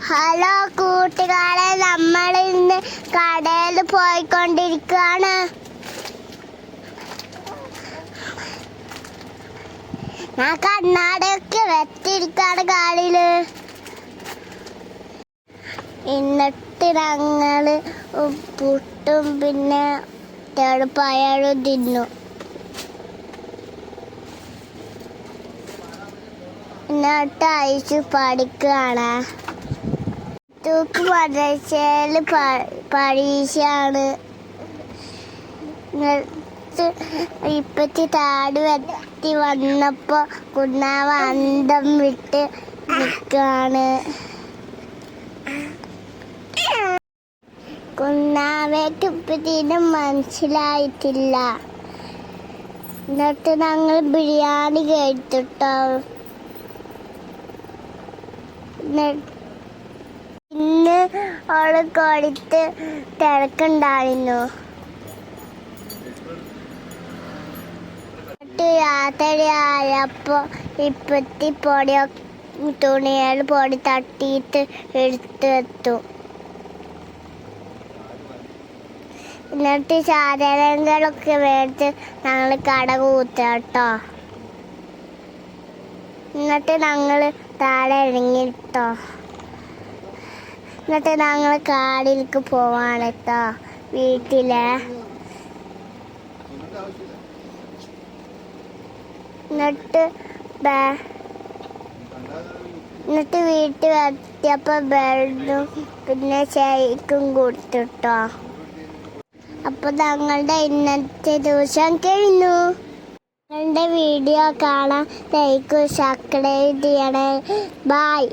Hello കൂട്ടുകാരെ, നമ്മൾ ഇന്ന് കടയിൽ പോയിക്കൊണ്ടിരിക്കുകയാണ്. ഞാൻ കണ്ണാടിയൊക്കെ വെച്ചിരിക്കാണ് കാലില്. എന്നിട്ട് ഞങ്ങള് പുട്ടും പിന്നെ ചെറുപയറും തിന്നു. എന്നിട്ട് അയച്ചു പഠിക്കുകയാണ്. മദ്രസയില് പരീക്ഷയാണ്. ഇപ്പത്തി താടി വെത്തി വന്നപ്പോ കുന്നാവ അന്തം വിട്ട് നിൽക്കാണ്. കുന്നാവയ്ക്ക് ഇപ്പത്തിനും മനസ്സിലായിട്ടില്ല. എന്നിട്ട് ഞങ്ങൾ ബിരിയാണി കഴിച്ചിട്ടോ. ഇന്ന് അവള് കൊടുത്ത് തിരക്കുണ്ടായിരുന്നു. രാത്രിയായപ്പോ ഇപ്പത്തി തുണികൾ പൊടി തട്ടിയിട്ട് എടുത്തു വെച്ചു. എന്നിട്ട് സാധനങ്ങളൊക്കെ മേടിച്ച് ഞങ്ങൾ കട കൂട്ടോ. എന്നിട്ട് ഞങ്ങൾ താഴെ ഇറങ്ങിട്ടോ. എന്നിട്ട് ഞങ്ങൾ കാടിലേക്ക് പോവാണ് കേട്ടോ. വീട്ടില് എന്നിട്ട് വീട്ടിൽ എത്തിയപ്പോ ബെൽറ്റും പിന്നെ ഷേക്കും കൊടുത്തിട്ടോ. അപ്പൊ ഞങ്ങളുടെ ഇന്നത്തെ ദിവസം കഴിഞ്ഞു. ഞങ്ങളുടെ വീഡിയോ കാണാൻ ലൈക്ക് സബ്സ്ക്രൈബ് ചെയ്യണേ. ബൈ.